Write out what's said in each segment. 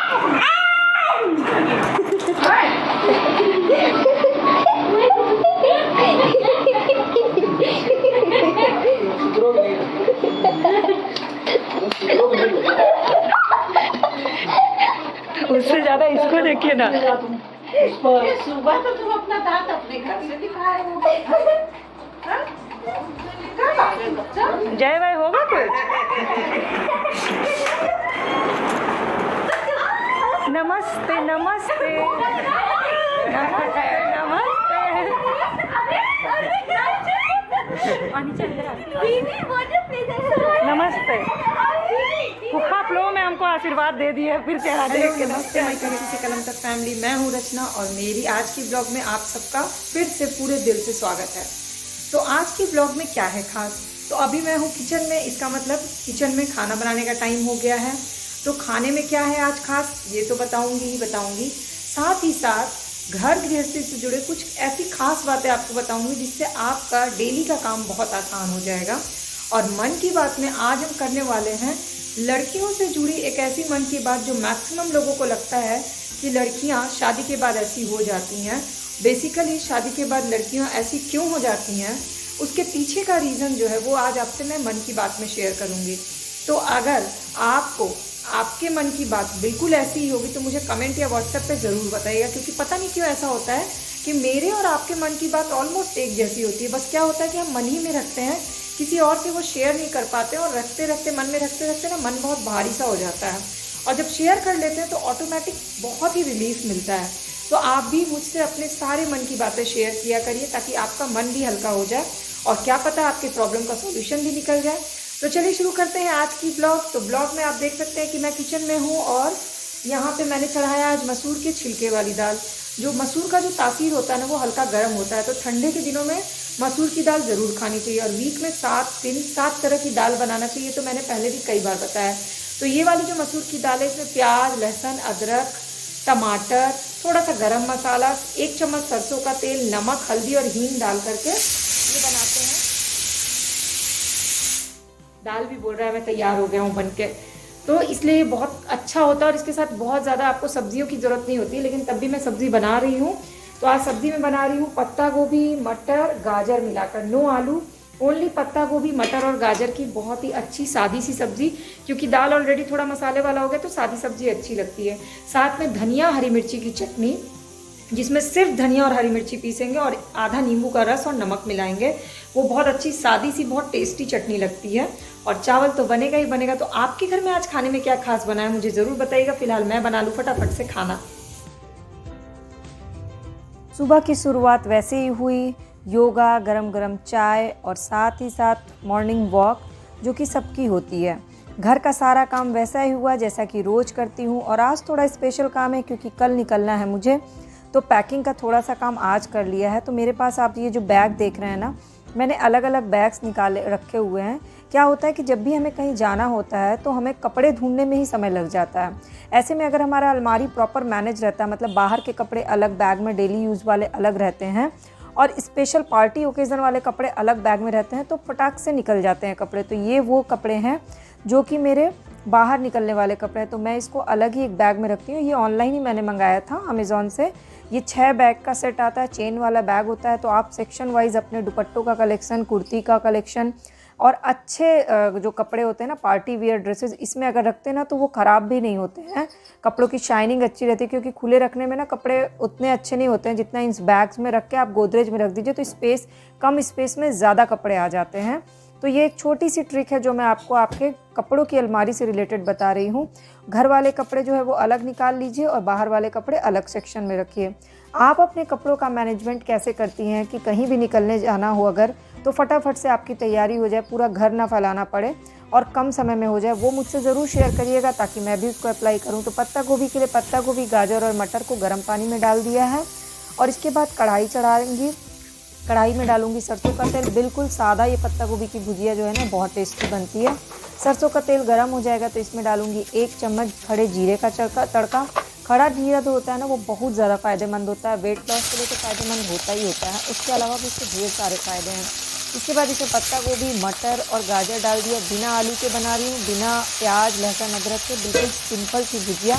सुबह तो तुम अपना दांत अपने घर से दिखाए हो। हाँ? कब आ गए बच्चा? जय भाई होगा कुछ? नमस्ते नमस्ते नमस्ते। फुप्पा फ्लो में हमको आशीर्वाद दे दिए, फिर चढ़ा दे। नमस्ते माय से कलम तक फैमिली, मैं हूँ रचना और मेरी आज की ब्लॉग में आप सबका फिर से पूरे दिल से स्वागत है। तो आज की ब्लॉग में क्या है खास, तो अभी मैं हूँ किचन में, इसका मतलब किचन में खाना बनाने का टाइम हो गया है। तो खाने में क्या है आज खास, ये तो बताऊंगी। साथ ही साथ घर गृहस्थी से जुड़े कुछ ऐसी खास बातें आपको बताऊंगी जिससे आपका डेली का काम बहुत आसान हो जाएगा। और मन की बात में आज हम करने वाले हैं लड़कियों से जुड़ी एक ऐसी मन की बात जो मैक्सिमम लोगों को लगता है कि लड़कियां शादी के बाद ऐसी हो जाती हैं। बेसिकली शादी के बाद लड़कियां ऐसी क्यों हो जाती हैं, उसके पीछे का रीज़न जो है वो आज आपसे मैं मन की बात में शेयर करूंगी। तो अगर आपको आपके मन की बात बिल्कुल ऐसी ही होगी तो मुझे कमेंट या व्हाट्सएप पे ज़रूर बताइएगा, क्योंकि पता नहीं क्यों ऐसा होता है कि मेरे और आपके मन की बात ऑलमोस्ट एक जैसी होती है। बस क्या होता है कि हम मन ही में रखते हैं, किसी और से वो शेयर नहीं कर पाते, और रखते मन में रखते ना मन बहुत भारी सा हो जाता है। और जब शेयर कर लेते हैं तो ऑटोमेटिक बहुत ही रिलीफ मिलता है। तो आप भी मुझसे अपने सारे मन की बातें शेयर किया करिए ताकि आपका मन भी हल्का हो जाए और क्या पता आपकी प्रॉब्लम का सोल्यूशन भी निकल जाए। तो चलिए शुरू करते हैं आज की ब्लॉग। तो ब्लॉग में आप देख सकते हैं कि मैं किचन में हूँ और यहाँ पे मैंने चढ़ाया आज मसूर के छिलके वाली दाल। जो मसूर का जो तासीर होता है ना वो हल्का गर्म होता है, तो ठंडे के दिनों में मसूर की दाल ज़रूर खानी चाहिए। और वीक में 7 तरह की दाल बनाना चाहिए, तो मैंने पहले भी कई बार बताया। तो ये वाली जो मसूर की दाल है इसमें प्याज, लहसुन, अदरक, टमाटर, थोड़ा सा गरम मसाला, 1 चम्मच सरसों का तेल, नमक, हल्दी और हींग डाल करके ये बनाते हैं। दाल भी बोल रहा है मैं तैयार हो गया हूँ बन के, तो इसलिए बहुत अच्छा होता है। और इसके साथ बहुत ज़्यादा आपको सब्जियों की ज़रूरत नहीं होती, लेकिन तब भी मैं सब्ज़ी बना रही हूँ। तो आज सब्ज़ी में बना रही हूँ पत्ता गोभी, मटर, गाजर मिलाकर, नो आलू, ओनली पत्ता गोभी, मटर और गाजर की बहुत ही अच्छी सादी सी सब्ज़ी। क्योंकि दाल ऑलरेडी थोड़ा मसाले वाला हो गया तो सादी सब्ज़ी अच्छी लगती है। साथ में धनिया, हरी मिर्ची की चटनी, जिसमें सिर्फ धनिया और हरी मिर्ची पीसेंगे और आधा नींबू का रस और नमक मिलाएंगे। वो बहुत अच्छी सादी सी बहुत टेस्टी चटनी लगती है। और चावल तो बनेगा ही बनेगा। तो आपके घर में आज खाने में क्या खास बना है मुझे ज़रूर बताइएगा। फिलहाल मैं बना लूँ फटाफट से खाना। सुबह की शुरुआत वैसे ही हुई, योगा, गरम गरम चाय और साथ ही साथ मॉर्निंग वॉक, जो कि सबकी होती है। घर का सारा काम वैसा ही हुआ जैसा कि रोज़ करती हूँ। और आज थोड़ा स्पेशल काम है क्योंकि कल निकलना है मुझे, तो पैकिंग का थोड़ा सा काम आज कर लिया है। तो मेरे पास आप ये जो बैग देख रहे हैं ना, मैंने अलग अलग बैग्स निकाले रखे हुए हैं। क्या होता है कि जब भी हमें कहीं जाना होता है तो हमें कपड़े ढूंढने में ही समय लग जाता है। ऐसे में अगर हमारा अलमारी प्रॉपर मैनेज रहता है, मतलब बाहर के कपड़े अलग बैग में, डेली यूज़ वाले अलग रहते हैं और स्पेशल पार्टी ओकेज़न वाले कपड़े अलग बैग में रहते हैं, तो फटाक से निकल जाते हैं कपड़े। तो ये वो कपड़े हैं जो कि मेरे बाहर निकलने वाले कपड़े हैं, तो मैं इसको अलग ही एक बैग में रखती हूँ। ये ऑनलाइन ही मैंने मंगाया था अमेज़ॉन से। ये 6 बैग का सेट आता है, चेन वाला बैग होता है। तो आप सेक्शन वाइज अपने दुपट्टों का कलेक्शन, कुर्ती का कलेक्शन और अच्छे जो कपड़े होते हैं ना, पार्टी वियर ड्रेसेस, इसमें अगर रखते हैं ना तो वो ख़राब भी नहीं होते हैं। कपड़ों की शाइनिंग अच्छी रहती है, क्योंकि खुले रखने में ना कपड़े उतने अच्छे नहीं होते हैं जितना इन बैग्स में रख के आप गोदरेज में रख दीजिए तो कम स्पेस में ज़्यादा कपड़े आ जाते हैं। तो ये एक छोटी सी ट्रिक है जो मैं आपको आपके कपड़ों की अलमारी से रिलेटेड बता रही हूँ। घर वाले कपड़े जो है वो अलग निकाल लीजिए और बाहर वाले कपड़े अलग सेक्शन में रखिए। आप अपने कपड़ों का मैनेजमेंट कैसे करती हैं कि कहीं भी निकलने जाना हो अगर, तो फटाफट से आपकी तैयारी हो जाए, पूरा घर ना फैलाना पड़े और कम समय में हो जाए, वो मुझसे ज़रूर शेयर करिएगा ताकि मैं भी उसको अप्लाई करूँ। तो पत्ता गोभी के लिए पत्ता गोभी, गाजर और मटर को गर्म पानी में डाल दिया है और इसके बाद कढ़ाई चढ़ाएंगी। कढ़ाई में डालूंगी सरसों का तेल, बिल्कुल सादा। ये पत्ता गोभी की भुजिया जो है ना बहुत टेस्टी बनती है। सरसों का तेल गर्म हो जाएगा तो इसमें डालूंगी 1 चम्मच खड़े जीरे का तड़का। खड़ा जीरा जो होता है ना वो बहुत ज़्यादा फ़ायदेमंद होता है, वेट लॉस के लिए तो फ़ायदेमंद होता ही होता है। उसके अलावा भी इसके ढेर सारे फ़ायदे हैं। इसके बाद इसमें पत्ता गोभी, मटर और गाजर डाल दिया। बिना आलू के बना रही हूँ, बिना प्याज लहसुन अदरक के, बिल्कुल सिंपल सी भुजिया,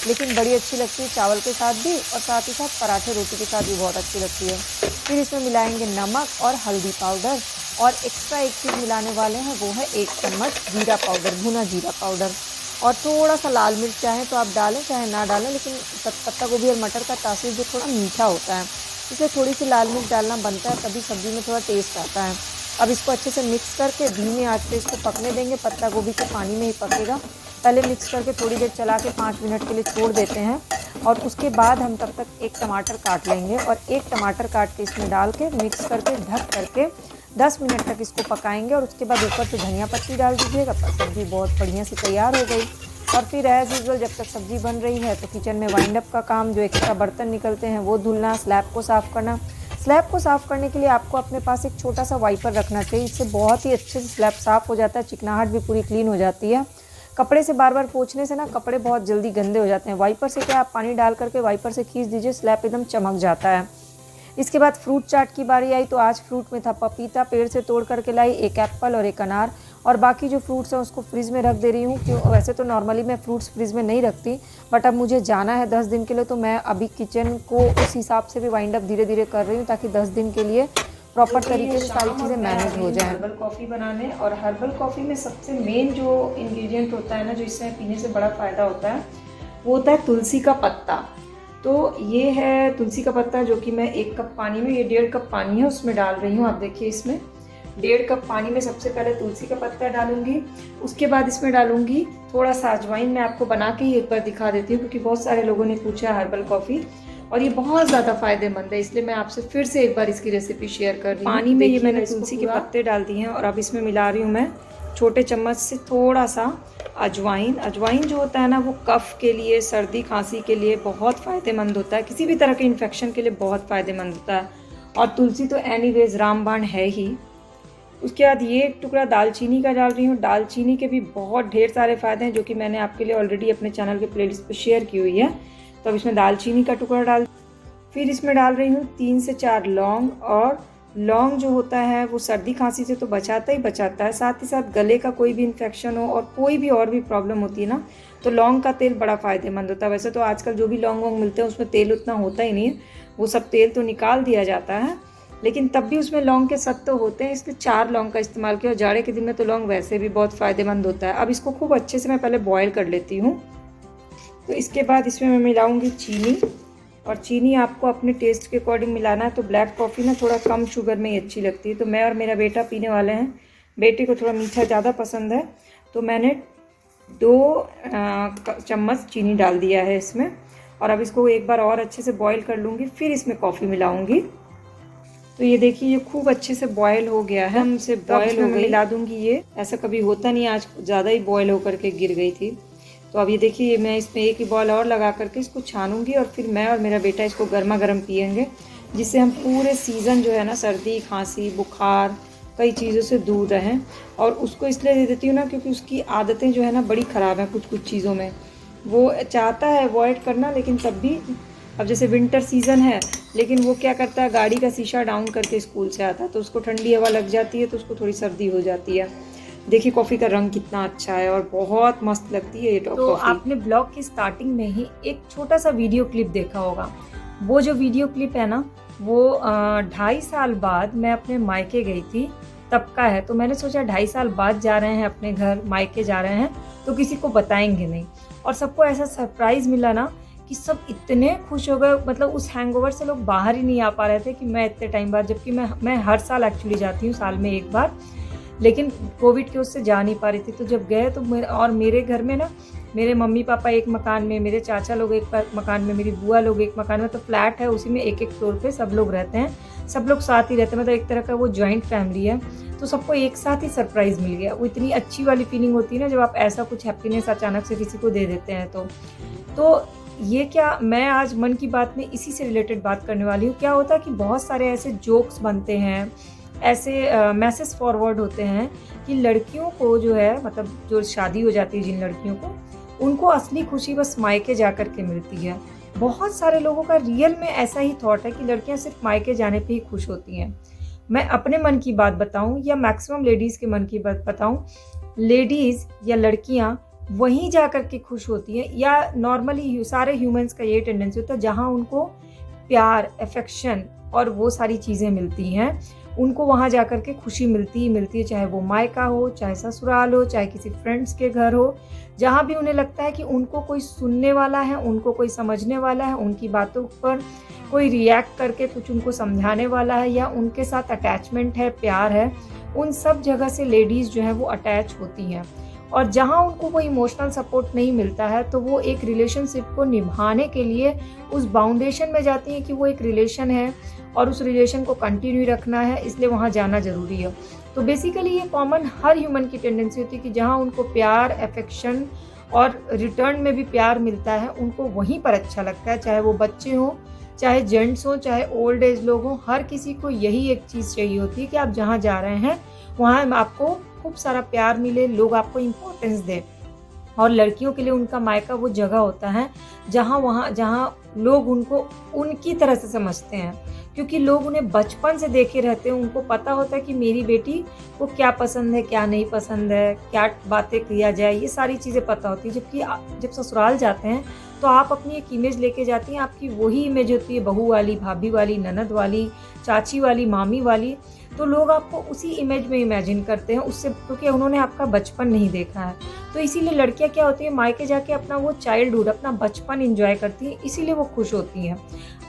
लेकिन बड़ी अच्छी लगती है चावल के साथ भी, और साथ ही साथ पराठे रोटी के साथ भी बहुत अच्छी लगती है। फिर इसमें मिलाएंगे नमक और हल्दी पाउडर, और एक्स्ट्रा एक चीज़ मिलाने वाले हैं, वो है 1 चम्मच जीरा पाउडर, भुना जीरा पाउडर, और थोड़ा सा लाल मिर्च चाहें तो आप डालें चाहे ना डालें, लेकिन पत्ता गोभी और मटर का तासीर जो थोड़ा मीठा होता है, इसलिए थोड़ी सी लाल मिर्च डालना बनता है, तभी सब्ज़ी में थोड़ा टेस्ट आता है। अब इसको अच्छे से मिक्स करके धीमी आंच पे इसको पकने देंगे। पत्ता गोभी के पानी में ही पकेगा। पहले मिक्स करके थोड़ी देर चला के 5 मिनट के लिए छोड़ देते हैं, और उसके बाद हम तब तक 1 टमाटर काट लेंगे, और 1 टमाटर काट के इसमें डाल के मिक्स करके ढक करके 10 मिनट तक इसको पकाएंगे, और उसके बाद ऊपर से धनिया पत्ती डाल दीजिएगा। सब्ज़ी बहुत बढ़िया से तैयार हो गई। और फिर एज़ यूजुअल जब तक सब्ज़ी बन रही है तो किचन में वाइंड अप का काम, जो एक्स्ट्रा बर्तन निकलते हैं वो धुलना, स्लैब को साफ़ करना। स्लैब को साफ़ करने के लिए आपको अपने पास एक छोटा सा वाइपर रखना चाहिए, इससे बहुत ही अच्छे से स्लैब साफ़ हो जाता है, चिकनाहट भी पूरी क्लीन हो जाती है। कपड़े से बार बार पोंछने से ना कपड़े बहुत जल्दी गंदे हो जाते हैं। वाइपर से क्या, आप पानी डाल करके वाइपर से खींच दीजिए, स्लैब एकदम चमक जाता है। इसके बाद फ्रूट चाट की बारी आई, तो आज फ्रूट में था पपीता, पेड़ से तोड़ करके लाई, 1 एप्पल और 1 अनार, और बाकी जो फ्रूट्स हैं उसको फ्रिज में रख दे रही हूँ। क्यों, वैसे तो नॉर्मली मैं फ्रूट्स फ्रिज में नहीं रखती, बट अब मुझे जाना है 10 दिन के लिए, तो मैं अभी किचन को उस हिसाब से भी वाइंड अप धीरे धीरे कर रही हूँ, ताकि 10 दिन के लिए प्रॉपर तरीके से सारी चीज़ें मैनेज हो जाएं। हर्बल कॉफ़ी बनाने, और हर्बल कॉफ़ी में सबसे मेन जो इंग्रेडिएंट होता है ना, जो इससे पीने से बड़ा फ़ायदा होता है, वो होता है तुलसी का पत्ता। तो ये है तुलसी का पत्ता, जो कि मैं 1 कप पानी में, ये 1.5 कप पानी है उसमें डाल रही हूँ। आप देखिए इसमें 1.5 कप पानी में सबसे पहले तुलसी का पत्ता डालूंगी, उसके बाद इसमें डालूंगी थोड़ा सा अजवाइन। मैं आपको बना के ही एक बार दिखा देती हूँ, क्योंकि बहुत सारे लोगों ने पूछा है हर्बल कॉफ़ी, और ये बहुत ज़्यादा फ़ायदेमंद है, इसलिए मैं आपसे फिर से एक बार इसकी रेसिपी शेयर कर रही हूँ। पानी में ये मैंने तुलसी के पत्ते डाल दिए हैं, और अब इसमें मिला रही हूँ मैं छोटे चम्मच से थोड़ा सा अजवाइन। अजवाइन जो होता है ना, वो कफ़ के लिए, सर्दी खांसी के लिए बहुत फ़ायदेमंद होता है, किसी भी तरह के इन्फेक्शन के लिए बहुत फ़ायदेमंद होता है, और तुलसी तो एनीवेज रामबाण है ही। उसके बाद ये 1 टुकड़ा दालचीनी का डाल रही हूँ। दालचीनी के भी बहुत ढेर सारे फ़ायदे हैं, जो कि मैंने आपके लिए ऑलरेडी अपने चैनल के प्लेलिस्ट पे शेयर की हुई है। तो अब इसमें दालचीनी का टुकड़ा डाल, फिर इसमें डाल रही हूँ 3 से 4 लौंग, और लौंग जो होता है वो सर्दी खांसी से तो बचाता ही बचाता है, साथ ही साथ गले का कोई भी इन्फेक्शन हो और कोई भी और भी प्रॉब्लम होती है ना, तो लौंग का तेल बड़ा फ़ायदेमंद होता है। वैसे तो आजकल जो भी लौंग वोंग मिलते हैं उसमें तेल उतना होता ही नहीं है, वो सब तेल तो निकाल दिया जाता है, लेकिन तब भी उसमें लौंग के सत्व होते हैं, इसलिए 4 लौंग का इस्तेमाल किया। और जाड़े के दिन में तो लौंग वैसे भी बहुत फ़ायदेमंद होता है। अब इसको खूब अच्छे से मैं पहले बॉयल कर लेती हूँ। तो इसके बाद इसमें मैं मिलाऊंगी चीनी, और चीनी आपको अपने टेस्ट के अकॉर्डिंग मिलाना है। तो ब्लैक कॉफ़ी ना थोड़ा कम शुगर में ही अच्छी लगती है, तो मैं और मेरा बेटा पीने वाले हैं। बेटे को थोड़ा मीठा ज़्यादा पसंद है, तो मैंने 2 चम्मच चीनी डाल दिया है इसमें। और अब इसको एक बार और अच्छे से बॉयल कर लूँगी, फिर इसमें कॉफ़ी मिलाऊंगी। तो ये देखिए ये खूब अच्छे से बॉयल हो गया है, हमसे बॉयल हो गई। मिला दूंगी, ये ऐसा कभी होता नहीं, आज ज़्यादा ही बॉयल होकर के गिर गई थी। तो अब ये देखिए मैं इसमें 1 ही बॉल और लगा करके इसको छानूंगी, और फिर मैं और मेरा बेटा इसको गर्मा गर्म पियेंगे, जिससे हम पूरे सीज़न जो है ना, सर्दी खांसी बुखार कई चीज़ों से दूर रहें। और उसको इसलिए दे देती हूँ ना, क्योंकि उसकी आदतें जो है ना बड़ी ख़राब हैं कुछ चीज़ों में। वो चाहता है अवॉइड करना, लेकिन तब भी, अब जैसे विंटर सीज़न है, लेकिन वो क्या करता है, गाड़ी का शीशा डाउन करके स्कूल से आता है, तो उसको ठंडी हवा लग जाती है, तो उसको थोड़ी सर्दी हो जाती है। देखिए कॉफ़ी का रंग कितना अच्छा है, और बहुत मस्त लगती है ये तो आपने ब्लॉग की स्टार्टिंग में ही एक छोटा सा वीडियो क्लिप देखा होगा। वो जो वीडियो क्लिप है ना, वो 2.5 साल बाद मैं अपने मायके गई थी, तब का है। तो मैंने सोचा 2.5 साल बाद जा रहे हैं अपने घर, मायके जा रहे हैं, तो किसी को बताएंगे नहीं। और सबको ऐसा सरप्राइज़ मिला ना कि सब इतने खुश हो गए, मतलब उस हैंगओवर से लोग बाहर ही नहीं आ पा रहे थे कि मैं इतने टाइम बाद, जबकि मैं हर साल एक्चुअली जाती हूँ, साल में 1 बार, लेकिन कोविड के उससे जा नहीं पा रही थी। तो जब गए तो मेरे घर में ना, मेरे मम्मी पापा एक मकान में, मेरे चाचा लोग एक मकान में, मेरी बुआ लोग एक मकान में, तो फ्लैट है उसी में 1-1 फ्लोर पे सब लोग रहते हैं, सब लोग साथ ही रहते हैं, मतलब एक तरह का वो जॉइंट फैमिली है। तो सबको एक साथ ही सरप्राइज़ मिल गया। वो इतनी अच्छी वाली फीलिंग होती है ना, जब आप ऐसा कुछ हैप्पीनेस अचानक से किसी को दे देते हैं। तो ये क्या, मैं आज मन की बात में इसी से रिलेटेड बात करने वाली हूँ। क्या होता है कि बहुत सारे ऐसे जोक्स बनते हैं, ऐसे मैसेज फॉरवर्ड होते हैं कि लड़कियों को जो है, मतलब जो शादी हो जाती है जिन लड़कियों को, उनको असली खुशी बस मायके जा कर के मिलती है। बहुत सारे लोगों का रियल में ऐसा ही थॉट है कि लड़कियां सिर्फ मायके जाने पे ही खुश होती हैं। मैं अपने मन की बात बताऊं या मैक्सिमम लेडीज़ के मन की बात बताऊं, लेडीज़ या लड़कियां वहीं जा कर के खुश होती हैं, या नॉर्मली सारे ह्यूमंस का ये टेंडेंसी होता है जहां उनको प्यार, अफेक्शन और वो सारी चीज़ें मिलती हैं, उनको वहाँ जा कर के खुशी मिलती है, चाहे वो मायका हो, चाहे ससुराल हो, चाहे किसी फ्रेंड्स के घर हो, जहाँ भी उन्हें लगता है कि उनको कोई सुनने वाला है, उनको कोई समझने वाला है, उनकी बातों पर कोई रिएक्ट करके कुछ उनको समझाने वाला है, या उनके साथ अटैचमेंट है, प्यार है, उन सब जगह से लेडीज़ जो है वो अटैच होती हैं। और जहाँ उनको कोई इमोशनल सपोर्ट नहीं मिलता है तो वो एक रिलेशनशिप को निभाने के लिए उस बाउंडेशन में जाती हैं कि वो एक रिलेशन है और उस रिलेशन को कंटिन्यू रखना है, इसलिए वहाँ जाना ज़रूरी है। तो बेसिकली ये कॉमन हर ह्यूमन की टेंडेंसी होती है कि जहाँ उनको प्यार, अफेक्शन और रिटर्न में भी प्यार मिलता है, उनको वहीं पर अच्छा लगता है, चाहे वो बच्चे हों, चाहे जेंट्स हों, चाहे ओल्ड एज लोग हों, हर किसी को यही एक चीज़ चाहिए होती है कि आप जहाँ जा रहे हैं वहाँ आपको खूब सारा प्यार मिले, लोग आपको इम्पोर्टेंस दें। और लड़कियों के लिए उनका मायका वो जगह होता है जहाँ लोग उनको उनकी तरह से समझते हैं, क्योंकि लोग उन्हें बचपन से देखे रहते हैं, उनको पता होता है कि मेरी बेटी को क्या पसंद है, क्या नहीं पसंद है, क्या बातें किया जाए, ये सारी चीज़ें पता होती है। जबकि जब ससुराल जाते हैं तो आप अपनी एक इमेज लेके जाती हैं, आपकी वही इमेज होती है बहू वाली, भाभी वाली, ननद वाली, चाची वाली, मामी वाली, तो लोग आपको उसी इमेज में इमेजिन करते हैं उससे, क्योंकि उन्होंने आपका बचपन नहीं देखा है। तो इसीलिए लड़कियां क्या होती है, मायके जाके अपना वो चाइल्डहुड, अपना बचपन एंजॉय करती हैं, इसीलिए वो खुश होती हैं।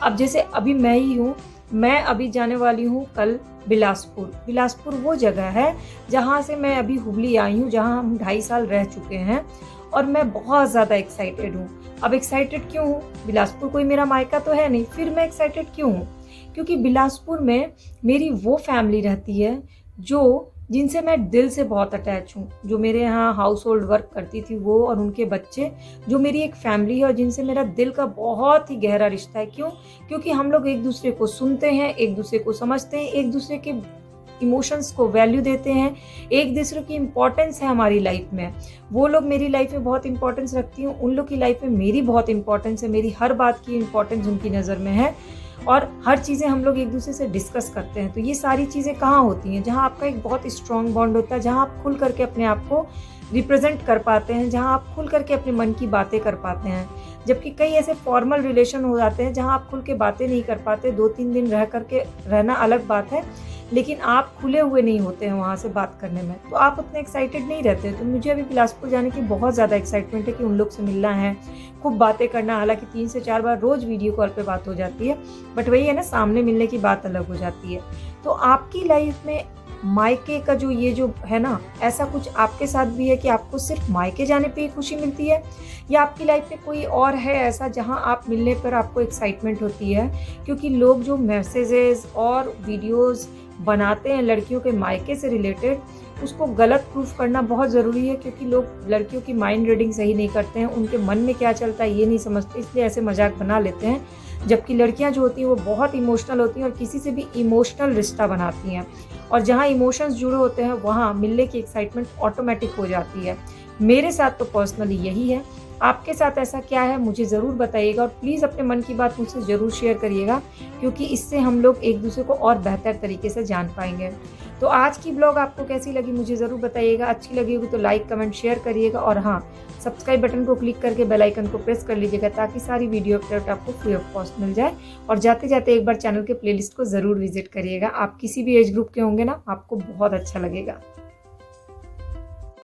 अब जैसे अभी मैं ही हूँ, मैं अभी जाने वाली हूँ कल बिलासपुर। बिलासपुर वो जगह है जहाँ से मैं अभी हुबली आई हूँ, जहाँ हम 2.5 साल रह चुके हैं, और मैं बहुत ज़्यादा एक्साइटेड हूँ। अब एक्साइटेड क्यों हूँ? बिलासपुर कोई मेरा मायका तो है नहीं, फिर मैं एक्साइटेड क्यों हूँ? क्योंकि बिलासपुर में मेरी वो फैमिली रहती है जिनसे मैं दिल से बहुत अटैच हूँ, जो मेरे यहाँ हाउस होल्ड वर्क करती थी वो और उनके बच्चे, जो मेरी एक फैमिली है और जिनसे मेरा दिल का बहुत ही गहरा रिश्ता है। क्यों? क्योंकि हम लोग एक दूसरे को सुनते हैं, एक दूसरे को समझते हैं, एक दूसरे के इमोशंस को वैल्यू देते हैं, एक दूसरे की इम्पोर्टेंस है हमारी लाइफ में। वो लोग मेरी लाइफ में बहुत इंपॉर्टेंस रखती हैं, उन लोग की लाइफ में मेरी बहुत इंपॉर्टेंस है, मेरी हर बात की इम्पोर्टेंस उनकी नज़र में है, और हर चीज़ें हम लोग एक दूसरे से डिस्कस करते हैं। तो ये सारी चीज़ें कहाँ होती हैं? जहाँ आपका एक बहुत स्ट्रॉन्ग बॉन्ड होता है, जहाँ आप खुल करके अपने आप को रिप्रेजेंट कर पाते हैं, जहाँ आप खुल करके अपने मन की बातें कर पाते हैं। जबकि कई ऐसे फॉर्मल रिलेशन हो जाते हैं जहाँ आप खुल के बातें नहीं कर पाते, 2-3 दिन रह करके रहना अलग बात है, लेकिन आप खुले हुए नहीं होते हैं वहाँ से बात करने में, तो आप उतने एक्साइटेड नहीं रहते। तो मुझे अभी बिलासपुर जाने की बहुत ज़्यादा एक्साइटमेंट है कि उन लोग से मिलना है, खूब बातें करना। हालांकि 3 से 4 बार रोज़ वीडियो कॉल पे बात हो जाती है, बट वही है ना, सामने मिलने की बात अलग हो जाती है। तो आपकी लाइफ में मायके का जो ये जो है ना, ऐसा कुछ आपके साथ भी है कि आपको सिर्फ मायके जाने पे ही खुशी मिलती है, या आपकी लाइफ में कोई और है ऐसा जहां आप मिलने पर आपको एक्साइटमेंट होती है? क्योंकि लोग जो मैसेजेस और वीडियोस बनाते हैं लड़कियों के मायके से रिलेटेड, उसको गलत प्रूफ करना बहुत ज़रूरी है, क्योंकि लोग लड़कियों की माइंड रीडिंग सही नहीं करते हैं, उनके मन में क्या चलता है ये नहीं समझते, इसलिए ऐसे मजाक बना लेते हैं। जबकि लड़कियां जो होती हैं वो बहुत इमोशनल होती हैं और किसी से भी इमोशनल रिश्ता बनाती हैं, और जहां इमोशंस जुड़े होते हैं वहां मिलने की एक्साइटमेंट ऑटोमेटिक हो जाती है। मेरे साथ तो पर्सनली यही है। आपके साथ ऐसा क्या है मुझे ज़रूर बताइएगा, और प्लीज़ अपने मन की बात मुझसे ज़रूर शेयर करिएगा, क्योंकि इससे हम लोग एक दूसरे को और बेहतर तरीके से जान पाएंगे। तो आज की ब्लॉग आपको कैसी लगी मुझे ज़रूर बताइएगा। अच्छी लगी होगी तो लाइक, कमेंट, शेयर करिएगा, और हाँ, सब्सक्राइब बटन को क्लिक करके बेल आइकन को प्रेस कर लीजिएगा, ताकि सारी वीडियो अपडेट आपको फ्री ऑफ कॉस्ट मिल जाए। और जाते जाते एक बार चैनल के प्लेलिस्ट को ज़रूर विजिट करिएगा। आप किसी भी एज ग्रुप के होंगे ना, आपको बहुत अच्छा लगेगा।